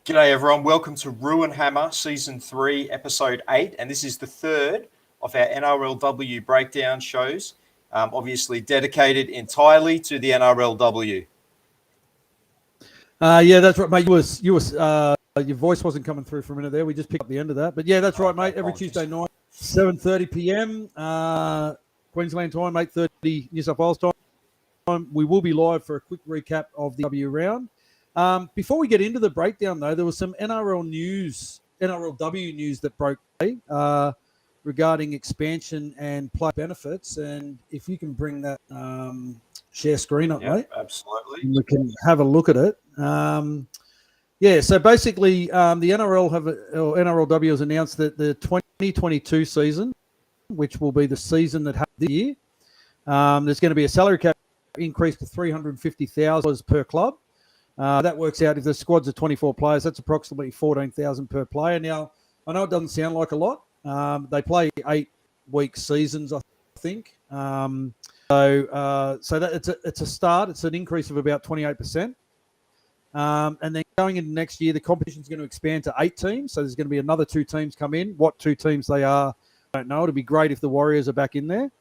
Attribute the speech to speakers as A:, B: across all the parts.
A: G'day everyone, welcome to Roo Hammer Season 3, Episode 8, and this is the third of our NRLW breakdown shows, obviously dedicated entirely to the NRLW.
B: Yeah, that's right, mate. Your voice wasn't coming through for a minute there. We just picked up the end of that. But yeah, that's right, mate. Every Tuesday night, 7:30 p.m. Queensland time, 8:30 New South Wales time. We will be live for a quick recap of the W round. Before we get into the breakdown, though, there was some NRLW news that broke today regarding expansion and player benefits. And if you can bring that share screen up, mate.
A: Absolutely.
B: We can have a look at it. So basically, the NRLW has announced that the 2022 season, which will be the season that happens this year, there's going to be a salary cap increase to $350,000 per club. That works out, if the squad's of 24 players, that's approximately $14,000 per player. Now, I know it doesn't sound like a lot. They play 8-week seasons, I think. So that it's a start. It's an increase of about 28%. And then going into next year, the competition is going to expand to 8 teams. So there's going to be another 2 teams come in. What 2 teams they are, I don't know. It'd be great if the Warriors are back in there.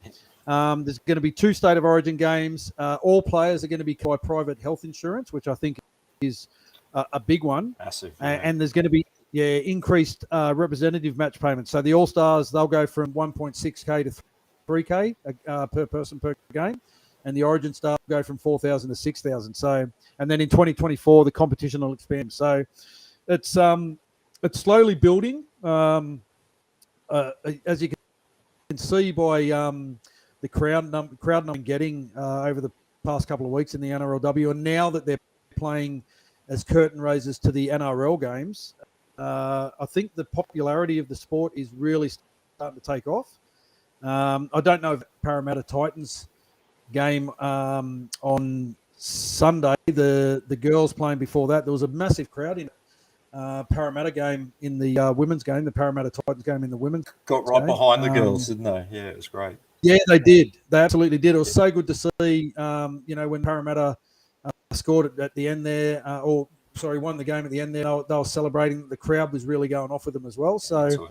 B: There's going to be 2 State of Origin games. All players are going to be covered by private health insurance, which I think is a big one.
A: Massive.
B: Yeah. And there's going to be increased representative match payments. So the All-Stars, they'll go from 1.6K to 3K per person per game. And the Origin Stars will go from 4,000 to 6,000. So, and then in 2024, the competition will expand. So it's slowly building. As you can see by the crowd number getting over the past couple of weeks in the NRLW, and now that they're playing as curtain raisers to the NRL games, I think the popularity of the sport is really starting to take off. I don't know if Parramatta Titans game on Sunday, the girls playing before that, there was a massive crowd in Parramatta game in the women's game, the Parramatta Titans game in the women's
A: Got right behind the girls, didn't they? Yeah, it was great.
B: Yeah, they did. They absolutely did. It was so good to see, when Parramatta scored at the end there, won the game at the end there. They were celebrating. The crowd was really going off with them as well. So,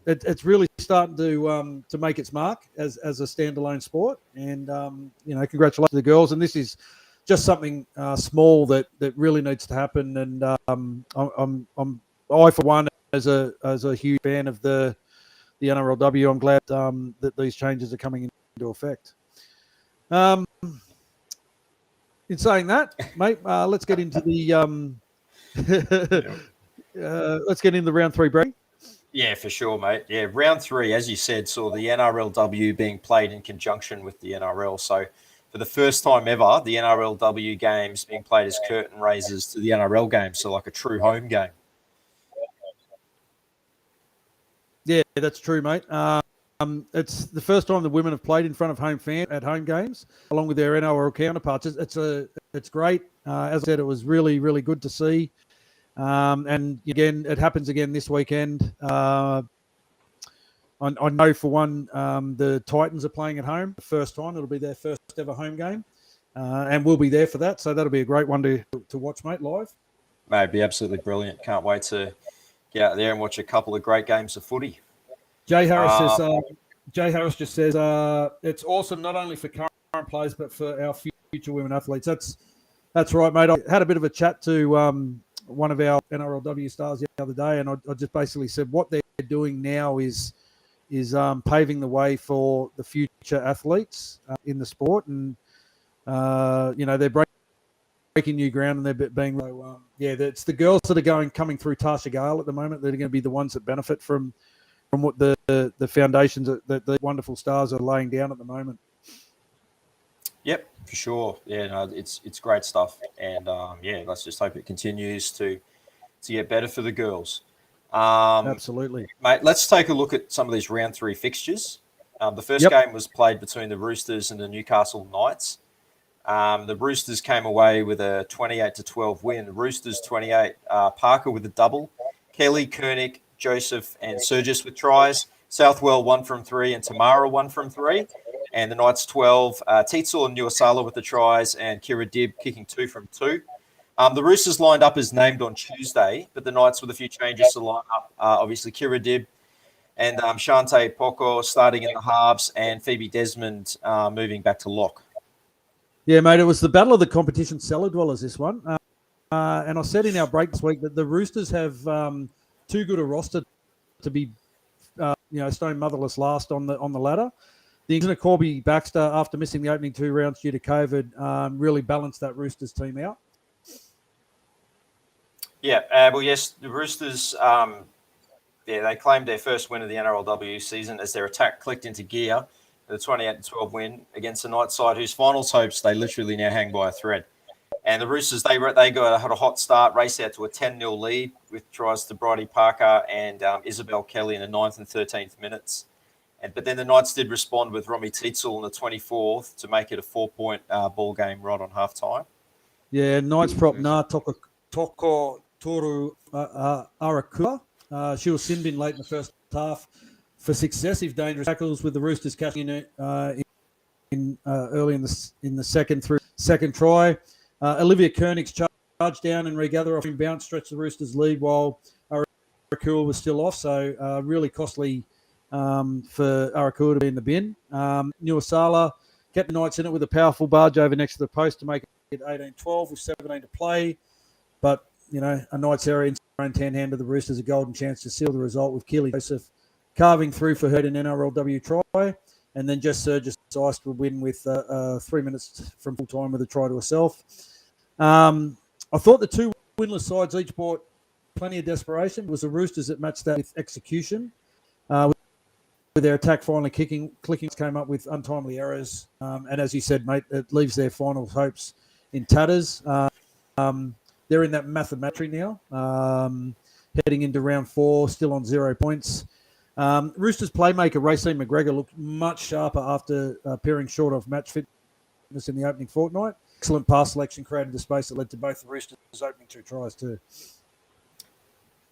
B: it's really starting to make its mark as a standalone sport. And, congratulations to the girls. And this is just something small that really needs to happen. And I, for one, as a huge fan of the NRLW, I'm glad that these changes are coming into effect. In saying that, mate, let's get into the round 3 break.
A: Yeah, for sure, mate. Yeah, round 3, as you said, saw the NRLW being played in conjunction with the NRL. So for the first time ever, the NRLW games being played as curtain raisers to the NRL games, so like a true home game.
B: Yeah, that's true, mate. It's the first time the women have played in front of home fans at home games, along with their NRL counterparts. It's great. As I said, it was really, really good to see. And again, it happens again this weekend. I know for one, the Titans are playing at home the first time. It'll be their first ever home game, and we'll be there for that. So that'll be a great one to watch, mate, live.
A: Mate, it'd be absolutely brilliant. Can't wait to get out there and watch a couple of great games of footy.
B: Jay Harris just says it's awesome not only for current players but for our future women athletes. That's right, mate. I had a bit of a chat to one of our NRLW stars the other day, and I just basically said what they're doing now is paving the way for the future athletes in the sport, and they're breaking new ground, and they're being it's the girls that are coming through Tasha Gale at the moment that are going to be the ones that benefit from what the foundations that the wonderful stars are laying down at the moment.
A: Yep, for sure. Yeah, no, it's great stuff, and let's just hope it continues to get better for the girls.
B: Absolutely,
A: mate. Let's take a look at some of these round 3 fixtures. The first game was played between the Roosters and the Newcastle Knights. The Roosters came away with a 28-12 win. The Roosters 28. Parker with a double. Kelly, Koenig, Joseph, and Surgis with tries. Southwell 1 from 3, and Tamara 1 from 3. And the Knights 12. Teetsel and Nuasala with the tries, and Kira Dibb kicking 2 from 2. The Roosters lined up as named on Tuesday, but the Knights with a few changes to line up. Obviously, Kira Dib and Shante Poko starting in the halves, and Phoebe Desmond moving back to lock.
B: Yeah, mate, it was the battle of the competition cellar dwellers, this one. And I said in our break this week that the Roosters have too good a roster to be, stone motherless last on the ladder. The incident of Corby Baxter, after missing the opening 2 rounds due to COVID, really balanced that Roosters team out.
A: Yeah, well, yes, the Roosters, they claimed their first win of the NRLW season as their attack clicked into gear. The 28-12 win against the Knights side, whose finals hopes they literally now hang by a thread. And the Roosters, they had a hot start, race out to a 10-0 lead with tries to Bridie Parker and Isabel Kelly in the 9th and 13th minutes. But then the Knights did respond with Romy Teitzel in the 24th to make it a 4-point ball game right on halftime.
B: Yeah, Knights prop Toko Toru Arakua. She was sin bin late in the first half for successive dangerous tackles, with the Roosters catching it early in the second try. Olivia Koenig's charge down and regather off in bounce stretched the Roosters' lead while Arakua was still off. So really costly for Arakua to be in the bin. Nuasala kept the Knights in it with a powerful barge over next to the post to make it 18-12 with 17 to play. But, a Knights error in their own 10 handed the Roosters a golden chance to seal the result, with Keely Joseph carving through for her an NRLW try. And then Jess Surges iced would win with 3 minutes from full time with a try to herself. I thought the 2 winless sides each brought plenty of desperation. It was the Roosters that matched that with execution. With their attack finally clicking, came up with untimely errors. And as you said, mate, it leaves their final hopes in tatters. They're in that mathematics now, heading into round 4, still on 0 points. Roosters playmaker Racine McGregor looked much sharper after appearing short of match fitness in the opening fortnight. Excellent pass selection created the space that led to both the Roosters opening 2 tries too.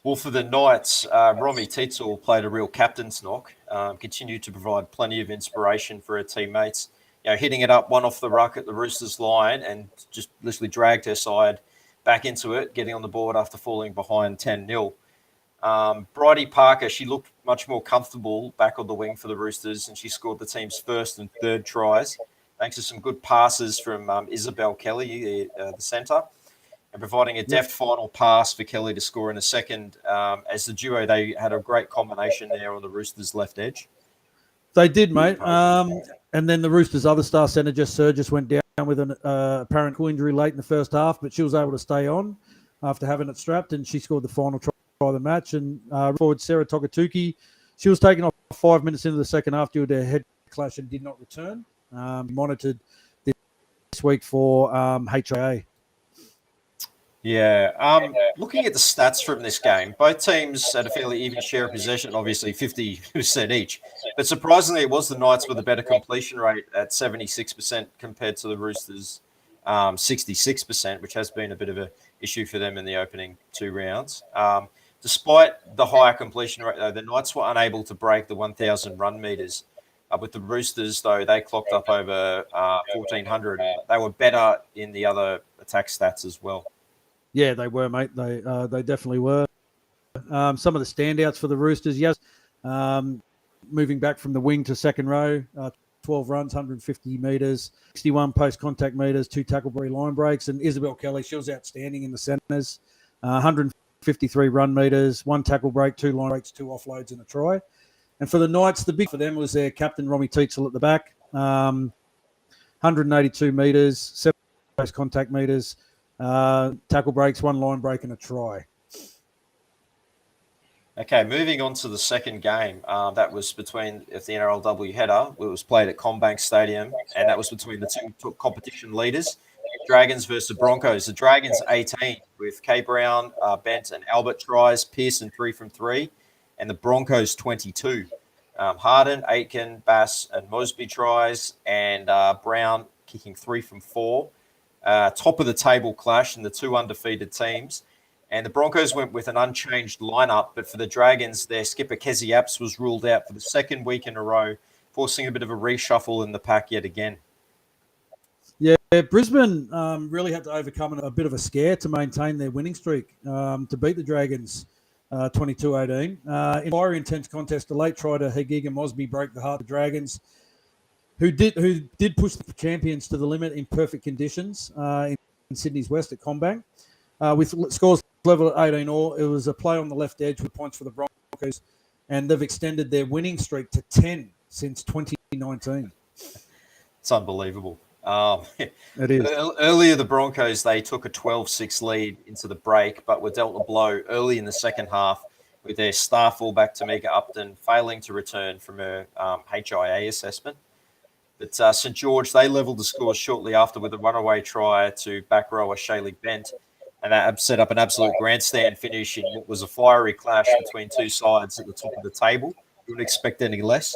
A: Well, for the Knights, Romy Teitzel played a real captain's knock, continued to provide plenty of inspiration for her teammates, hitting it up one off the ruck at the Roosters line and just literally dragged her side back into it, getting on the board after falling behind 10-0. Bridie Parker, she looked much more comfortable back on the wing for the Roosters, and she scored the team's first and third tries, thanks to some good passes from Isabel Kelly, the centre, and providing a deft final pass for Kelly to score in a second. As the duo, they had a great combination there on the Roosters' left edge.
B: They did, mate. And then the Roosters' other star centre, Jess Surges, went down with an apparent ankle injury late in the first half, but she was able to stay on after having it strapped, and she scored the final try of the match. And forward Sarah Togatuki, she was taken off 5 minutes into the second half due to a head clash and did not return. Monitored this week for HIA.
A: Yeah. Looking at the stats from this game, both teams had a fairly even share of possession, obviously 50% each. But surprisingly, it was the Knights with a better completion rate at 76% compared to the Roosters' 66%, which has been a bit of an issue for them in the opening 2 rounds. Despite the higher completion rate, though, the Knights were unable to break the 1,000 run meters. With the Roosters, though, they clocked up over 1,400. They were better in the other attack stats as well.
B: Yeah, they were, mate. They definitely were. Some of the standouts for the Roosters, yes. Moving back from the wing to second row, 12 runs, 150 metres, 61 post-contact metres, 2 tackle-free line breaks. And Isabel Kelly, she was outstanding in the centres. 153 run metres, 1 tackle break, 2 line breaks, 2 offloads and a try. And for the Knights, the big for them was their captain, Romy Teitzel, at the back. 182 metres, 7 post-contact metres, tackle breaks, 1 line break and a try.
A: Okay, moving on to the second game. That was between the NRLW header. It was played at Combank Stadium, and that was between the 2 competition leaders, Dragons versus the Broncos. The Dragons 18 with Kay Brown, Bent and Albert tries, Pearson 3 from 3, and the Broncos 22. Harden, Aitken, Bass and Mosby tries, and Brown kicking 3 from 4. Top of the table clash in the 2 undefeated teams. And the Broncos went with an unchanged lineup, but for the Dragons, their skipper Kezi Apps was ruled out for the 2nd week in a row, forcing a bit of a reshuffle in the pack yet again.
B: Yeah, Brisbane really had to overcome a bit of a scare to maintain their winning streak to beat the Dragons 22-18. In a fiery intense contest, a late try to Hegiga Mosby broke the heart of the Dragons, who did push the champions to the limit in perfect conditions in Sydney's West at Combank. With scores level at 18-all, it was a play on the left edge with points for the Broncos, and they've extended their winning streak to 10 since 2019.
A: It's unbelievable.
B: It is.
A: Earlier, the Broncos, they took a 12-6 lead into the break, but were dealt a blow early in the second half with their star fullback Tamika Upton failing to return from her HIA assessment. But St George, they levelled the score shortly after with a runaway try to back rower Shaylee Bent, and that set up an absolute grandstand finish in what was a fiery clash between two sides at the top of the table. You wouldn't expect any less.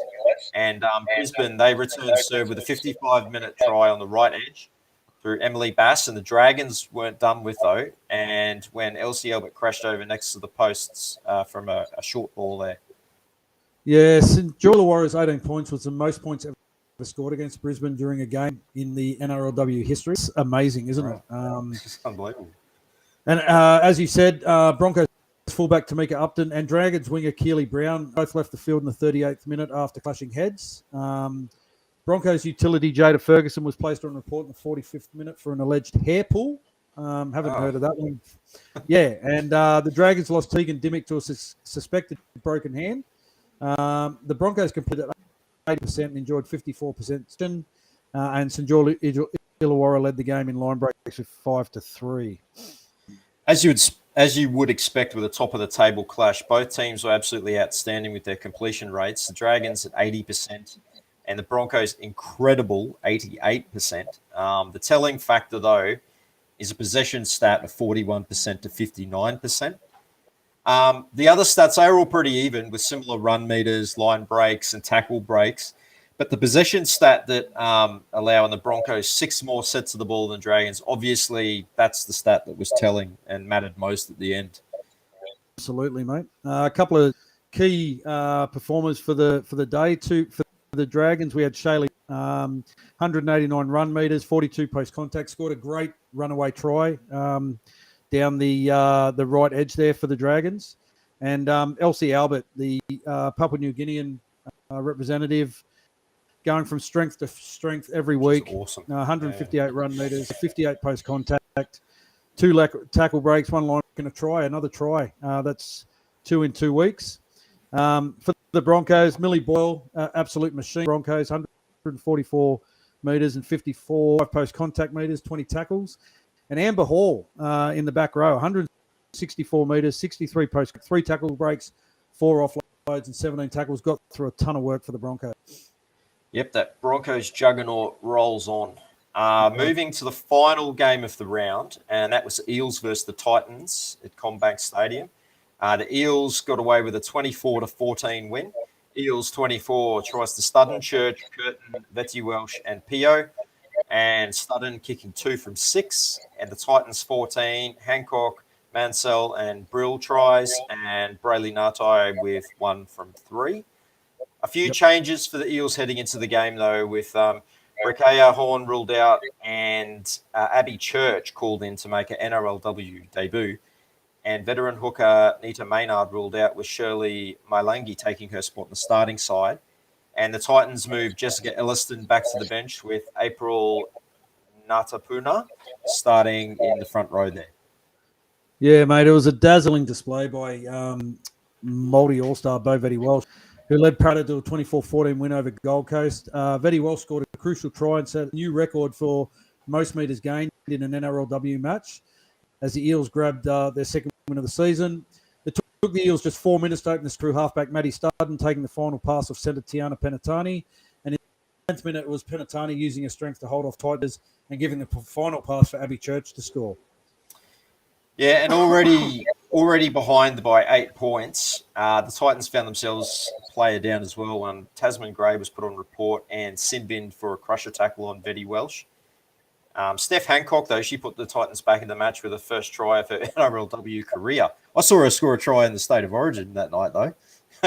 A: And Brisbane, they returned serve with a 55-minute try on the right edge through Emily Bass, and the Dragons weren't done with, though. And when Elsie Albert crashed over next to the posts from a short ball there.
B: Yeah, St George Warriors 18 points was the most points ever scored against Brisbane during a game in the NRLW history. It's amazing, isn't it?
A: It's unbelievable.
B: And as you said, Broncos fullback Tamika Upton and Dragons winger Keely Brown both left the field in the 38th minute after clashing heads. Broncos utility Jada Ferguson was placed on report in the 45th minute for an alleged hair pull. Haven't heard of that one. Yeah, and the Dragons lost Tegan Dimmick to a suspected broken hand. The Broncos completed 80% and enjoyed 54%. And St George Illawarra led the game in line breaks with 5-3.
A: As you would expect with a top-of-the-table clash, both teams were absolutely outstanding with their completion rates. The Dragons at 80% and the Broncos incredible 88%. The telling factor, though, is a possession stat of 41% to 59%. The other stats are all pretty even with similar run meters, line breaks, and tackle breaks. But the possession stat that allowing the Broncos 6 more sets of the ball than Dragons, obviously that's the stat that was telling and mattered most at the end.
B: Absolutely, mate. A couple of key performers for the day. For the Dragons, we had Shaylee, 189 run meters, 42 post contact, scored a great runaway try down the right edge there for the Dragons. And Elsie Albert, the Papua New Guinean representative, going from strength to strength every week.
A: Awesome.
B: 158 run meters, 58 post contact, 2 tackle breaks, 1 line and a try, another try. That's 2 in 2 weeks. For the Broncos, Millie Boyle, absolute machine. Broncos, 144 meters and 54 post contact meters, 20 tackles. And Amber Hall in the back row, 164 meters, 63 post, 3 tackle breaks, 4 offloads and 17 tackles. Got through a ton of work for the Broncos.
A: Yep, that Broncos juggernaut rolls on. Moving to the final game of the round, and that was Eels versus the Titans at Combank Stadium. The Eels got away with a 24-14 win. Eels 24 tries to Studden, Church, Curtin, Vetty Welsh, and Pio. And Studden kicking 2 from 6. And the Titans 14, Hancock, Mansell, and Brill tries. And Brayley Nartai with 1 from 3. A few changes for the Eels heading into the game, though, with Rekaya Horn ruled out and Abby Church called in to make an NRLW debut. And veteran hooker Nita Maynard ruled out, with Shirley Mailangi taking her spot in the starting side. And the Titans moved Jessica Elliston back to the bench with April Natapuna starting in the front row there.
B: Yeah, mate, it was a dazzling display by multi All-Star Bo Vetty Welsh, who led Prada to a 24-14 win over Gold Coast. Vetty Welsh scored a crucial try and set a new record for most metres gained in an NRLW match as the Eels grabbed their second win of the season. It took the Eels just 4 minutes to open the screw halfback Maddie Studden, taking the final pass of centre Tiana Penatani. And in the 10th minute, it was Penatani using her strength to hold off Tigers and giving the final pass for Abby Church to score.
A: Yeah, and already behind by 8 points, the Titans found themselves a player down as well when Tasman Gray was put on report and sin binned for a crusher tackle on Vetty Welsh. Steph Hancock, though, she put the Titans back in the match with her first try of her NRLW career. I saw her score a try in the State of Origin that night, though.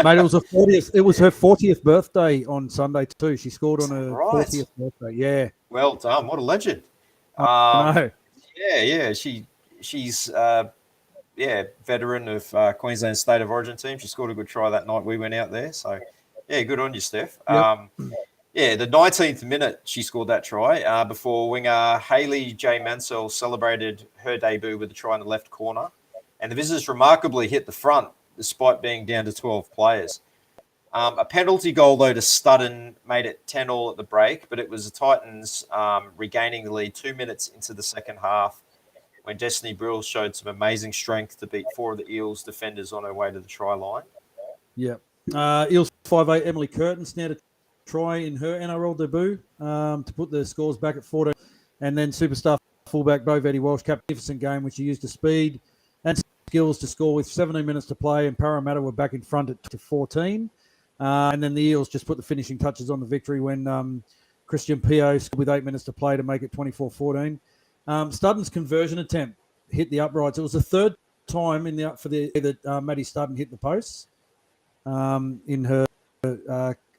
B: Mate, it was her 40th. It was her 40th birthday on Sunday too. She scored on her 40th birthday. Yeah.
A: Well done. What a legend.
B: I know.
A: Yeah. She's veteran of Queensland State of Origin team. She scored a good try that night we went out there. So, yeah, good on you, Steph.
B: Yep.
A: The 19th minute she scored that try before winger Hayley J. Mansell celebrated her debut with a try in the left corner. And the visitors remarkably hit the front despite being down to 12 players. A penalty goal, though, to Studden made it 10-all at the break, but it was the Titans regaining the lead 2 minutes into the second half when Destiny Brill showed some amazing strength to beat 4 of the Eels defenders on her way to the try line.
B: Yeah. Eels 5'8", Emily Curtin snared a try in her NRL debut to put the scores back at 14. And then superstar fullback Bo Vetti Walsh kept a magnificent game, which he used to speed and skills to score with 17 minutes to play, and Parramatta were back in front at 14. And then the Eels just put the finishing touches on the victory when Christian Pio scored with 8 minutes to play to make it 24-14. Studden's conversion attempt hit the uprights. It was the third time that Maddie Studden hit the posts in her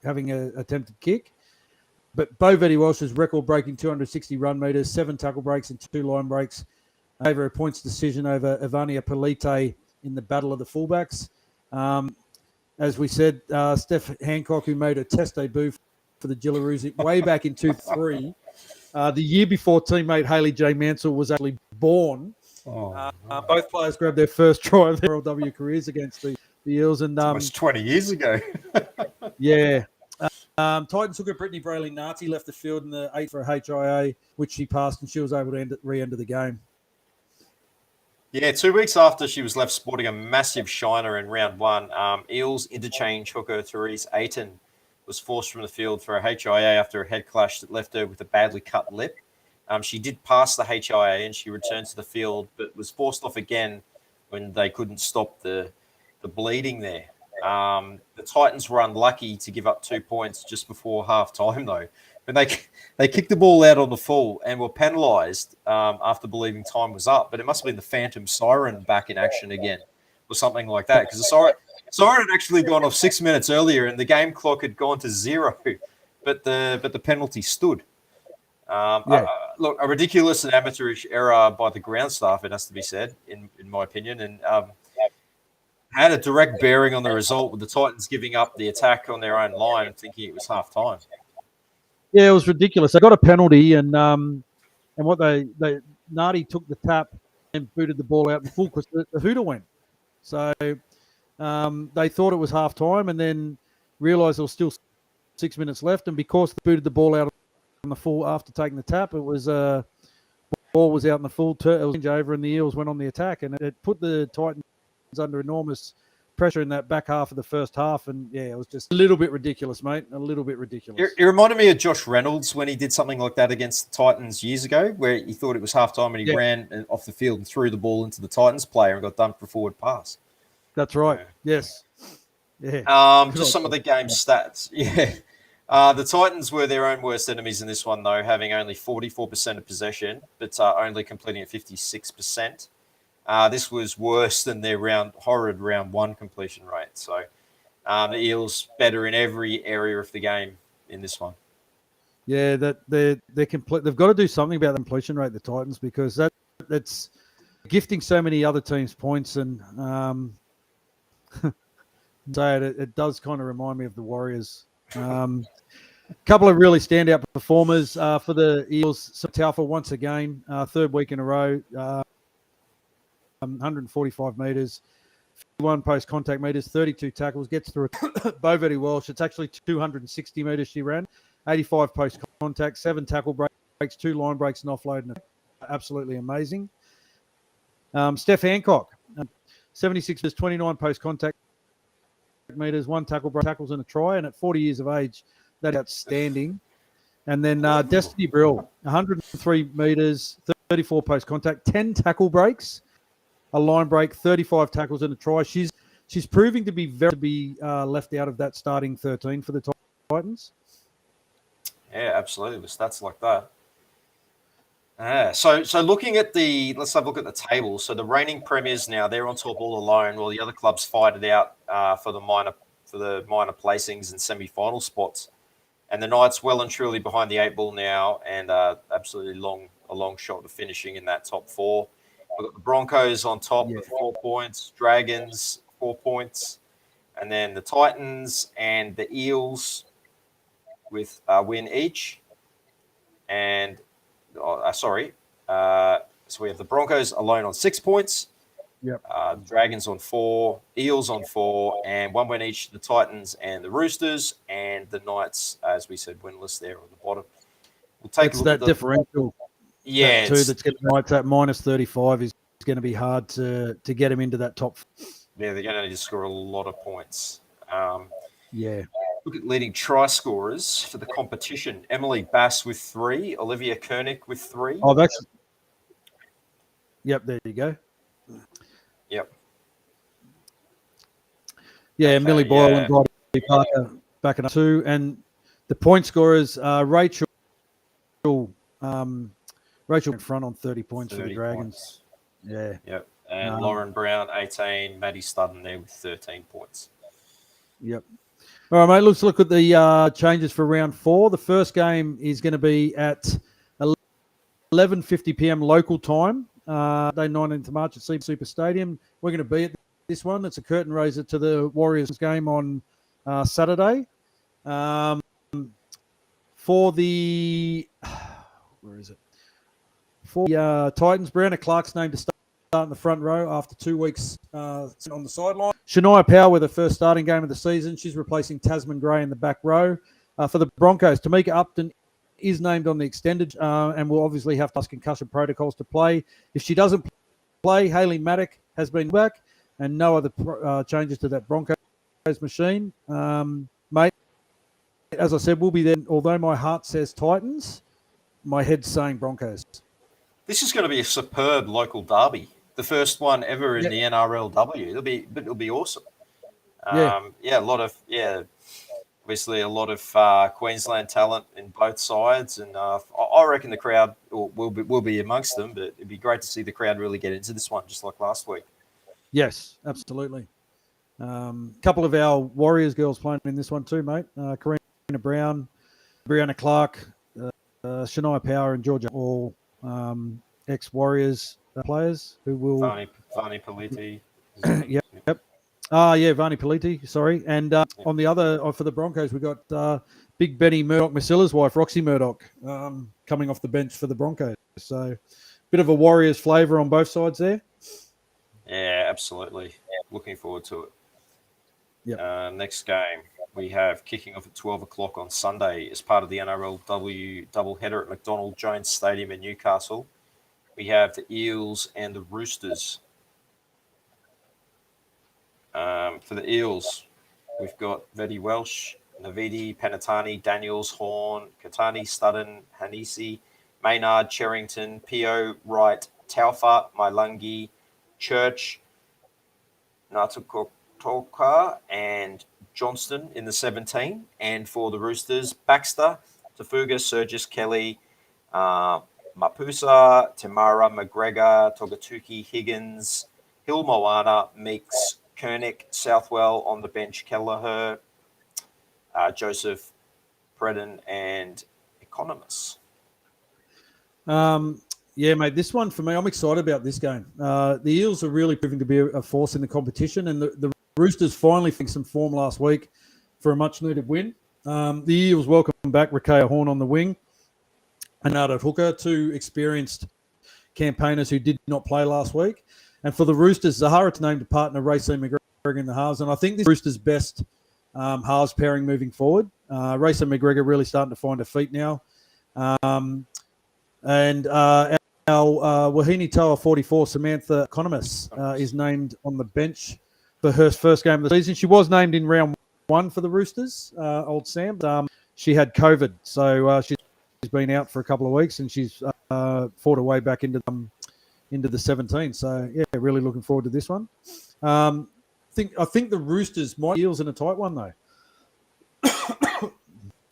B: having an attempted kick. But Bo Vetti Walsh's record-breaking 260 run metres, 7 tackle breaks and 2 line breaks over a points decision over Ivania Polite in the battle of the fullbacks. As we said, Steph Hancock, who made a test debut for the Jillaroos way back in 2003, the year before teammate Hayley J. Mansell was actually born. Both players grabbed their first try of their NRLW careers against the Eels. And
A: almost 20 years ago.
B: Yeah. Titans hooker Brittany Brayley-Narty left the field in the 8 for a HIA, which she passed, and she was able to re-enter the game.
A: Yeah, 2 weeks after she was left sporting a massive shiner in round 1, Eels interchange hooker Therese Ayton was forced from the field for a HIA after a head clash that left her with a badly cut lip. She did pass the HIA and she returned to the field, but was forced off again when they couldn't stop the bleeding there. The Titans were unlucky to give up 2 points just before half-time, though. When they kicked the ball out on the full and were penalised after believing time was up, but it must have been the Phantom Siren back in action again or something like that, because the Siren had actually gone off 6 minutes earlier and the game clock had gone to 0, but the penalty stood. Look, a ridiculous and amateurish error by the ground staff, it has to be said, in my opinion, and had a direct bearing on the result with the Titans giving up the attack on their own line and thinking it was half-time.
B: Yeah, it was ridiculous. They got a penalty, and what Nardi took the tap and booted the ball out in full because the hooter went. So they thought it was half time, and then realised there was still 6 minutes left, and because they booted the ball out on the full after taking the tap, it was ball was out in the full. It was change over, and the Eels went on the attack, and it put the Titans under enormous pressure in that back half of the first half, and yeah, it was just a little bit ridiculous, mate. A little bit ridiculous.
A: It reminded me of Josh Reynolds when he did something like that against the Titans years ago, where he thought it was halftime and he ran off the field and threw the ball into the Titans player and got dumped for a forward pass.
B: That's right. Yes. Yeah.
A: Just some of the game stats. Yeah. The Titans were their own worst enemies in this one, though, having only 44% of possession, but only completing at 56%. This was worse than their horrid round 1 completion rate. So the Eels better in every area of the game in this one.
B: Yeah, that they're complete. They've got to do something about the completion rate, the Titans, because that's gifting so many other teams points, and it does kind of remind me of the Warriors. A couple of really standout performers for the Eels. Taufa once again, third week in a row. 145 metres, 51 post-contact metres, 32 tackles, gets through Bo Vetti Walsh. It's actually 260 metres she ran, 85 post-contact, 7 tackle breaks, 2 line breaks and offload. Absolutely amazing. Steph Hancock, 76 metres, 29 post-contact metres, 1 tackle break, tackles and a try, and at 40 years of age, that's outstanding. And then Destiny Brill, 103 metres, 34 post-contact, 10 tackle breaks, a line break, 35 tackles and a try. She's proving to be left out of that starting 13 for the Titans.
A: Yeah, absolutely. With stats like that. So looking at let's have a look at the table. So the reigning premiers now, they're on top all alone, while the other clubs fight it out for the minor placings and semi-final spots. And the Knights well and truly behind the 8 ball now, and absolutely a long shot to finishing in that top 4. We've got the Broncos on top with 4 points, Dragons 4 points, and then the Titans and the Eels with a win each. And so we have the Broncos alone on 6 points.
B: Yep.
A: Dragons on 4, Eels on 4, and 1 win each. The Titans and the Roosters, and the Knights, as we said, winless there on the bottom. We'll take a look at the
B: differential.
A: Yeah,
B: that's getting Knights at minus 35 is going to be hard to get them into that top.
A: Yeah, they're going to need to score a lot of points. Look at leading try scorers for the competition. Emily Bass with 3, Olivia Koenig with 3.
B: Oh, that's... Yep, there you go.
A: Yep.
B: Yeah, okay, Millie Boyle and Bridie Parker back at 2. And the point scorers, Rachel in front on 30 points for the Dragons. Yeah.
A: Yep. And Lauren Brown, 18. Maddie Studden there with 13 points.
B: Yep. All right, mate, let's look at the changes for round 4. The first game is going to be at 11:50 p.m. local time, day 19th of March at Super Stadium. We're going to be at this one. It's a curtain raiser to the Warriors game on Saturday. For the... Where is it? For the Titans, Brianna Clark's named to start in the front row after 2 weeks on the sideline. Shania Powell with her first starting game of the season. She's replacing Tasman Gray in the back row. For the Broncos, Tamika Upton is named on the extended and will obviously have to pass concussion protocols to play. If she doesn't play, Hayley Maddock has been back, and no other changes to that Broncos machine. Mate, as I said, we'll be there. Although my heart says Titans, my head's saying Broncos.
A: This is going to be a superb local derby. The first one ever in the NRLW. It'll be awesome. Obviously a lot of Queensland talent in both sides, and I reckon the crowd will be amongst them. But it'd be great to see the crowd really get into this one, just like last week.
B: Yes, absolutely. Couple of our Warriors girls playing in this one too, mate. Karina Brown, Brianna Clark, Shania Power, and Georgia, all ex-Warriors players who will...
A: Vani Politi.
B: Yep. Vani Politi, sorry. And on the other, for the Broncos, we got Big Benny Murdoch-Masilla's wife, Roxy Murdoch, coming off the bench for the Broncos. So bit of a Warriors flavour on both sides there.
A: Yeah, absolutely. Looking forward to it.
B: Yep.
A: Next game, we have kicking off at 12 o'clock on Sunday as part of the NRLW doubleheader at McDonald Jones Stadium in Newcastle. We have the Eels and the Roosters. For the Eels, we've got Vedi Welsh, Navidi, Penatani, Daniels, Horn, Katani, Studden, Hanisi, Maynard, Cherrington, Pio, Wright, Taufa, Mailangi, Church, Natukotoka, and Johnston in the 17. And for the Roosters, Baxter, Tafuga, Surgis, Kelly, Mapusa, Tamara, McGregor, Togatuki, Higgins, Hill, Moana, Meeks, Koenig, Southwell on the bench, Kelleher, Joseph, Predin, and Economist.
B: Yeah, mate, this one for me, I'm excited about this game. The Eels are really proving to be a force in the competition, and the Roosters finally found some form last week for a much-needed win. The Eels welcome back Rakea Horn on the wing, and Nada Hooker, 2 experienced campaigners who did not play last week. And for the Roosters, Zahara named a partner, Racine McGregor in the halves, and I think this is Roosters' best halves pairing moving forward. Racine McGregor really starting to find her feet now. And our Wahine Toa 44, Samantha Economist, is named on the bench for her first game of the season. She was named in round 1 for the Roosters, old Sam. She had COVID, so she's been out for a couple of weeks, and she's fought her way back into the 17. So, yeah, really looking forward to this one. I think the Roosters might Eels in a tight one, though.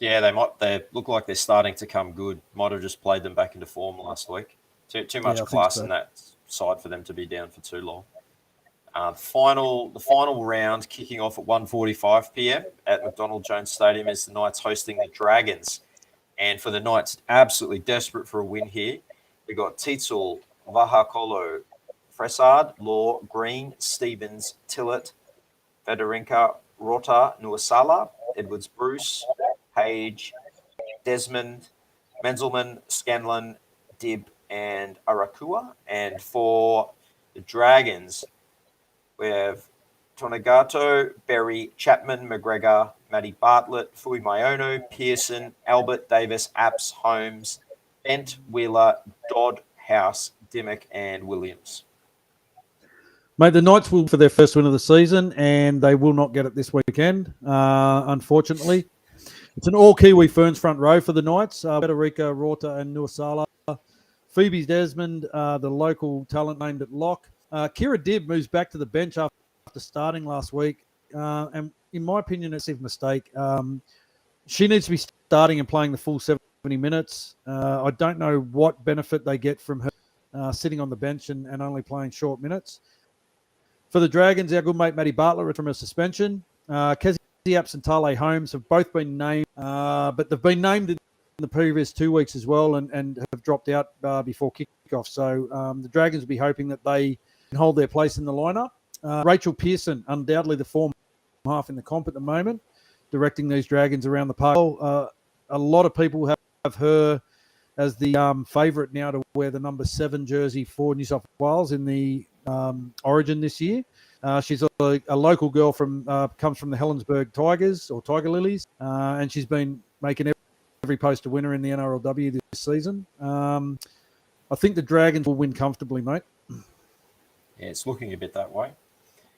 A: Yeah, they look like they're starting to come good. Might have just played them back into form last week. Too much
B: I think
A: class
B: so.
A: in that side for them to be down for too long. The final round kicking off at 1:45 p.m. at McDonald Jones Stadium as the Knights hosting the Dragons. And for the Knights, absolutely desperate for a win here, they've got Tietzel, Vahakolo, Fressard, Law, Green, Stevens, Tillett, Federinka, Rota, Nuasala, Edwards Bruce, Page, Desmond, Menzelman, Scanlon, Dibb, and Arakua. And for the Dragons, we have Tonagato, Berry, Chapman, McGregor, Matty Bartlett, Fui Maiono, Pearson, Albert, Davis, Apps, Holmes, Bent, Wheeler, Dodd, House, Dimmock, and Williams.
B: Mate, the Knights will for their first win of the season, and they will not get it this weekend, unfortunately. It's an all-Kiwi Ferns front row for the Knights. Federica, Rota, and Nuasala. Phoebe's Desmond, the local talent named at lock. Kira Dibb moves back to the bench after starting last week. And in my opinion, it's a mistake. She needs to be starting and playing the full 70 minutes. I don't know what benefit they get from her sitting on the bench and only playing short minutes. For the Dragons, our good mate Matty Bartlett from a suspension. Kezi Apps and Tale Holmes have both been named, but they've been named in the previous 2 weeks as well and have dropped out before kickoff. So the Dragons will be hoping that they can hold their place in the lineup. Rachel Pearson, undoubtedly the form half in the comp at the moment, directing these Dragons around the park. A lot of people have her as the favourite now to wear the number 7 jersey for New South Wales in the Origin this year. She's a local girl comes from the Helensburgh Tigers or Tiger Lilies, and she's been making every post a winner in the NRLW this season. I think the Dragons will win comfortably, mate.
A: Yeah, it's looking a bit that way.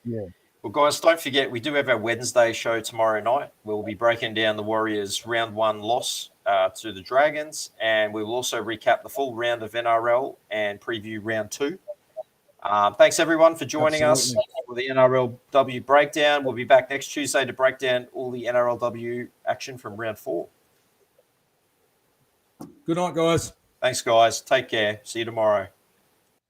B: Yeah.
A: Well, guys, don't forget, we do have our Wednesday show tomorrow night. We'll be breaking down the Warriors' round 1 loss to the Dragons, and we will also recap the full round of NRL and preview round 2. Thanks, everyone, for joining us for the NRLW breakdown. We'll be back next Tuesday to break down all the NRLW action from round 4.
B: Good night, guys.
A: Thanks, guys. Take care. See you tomorrow.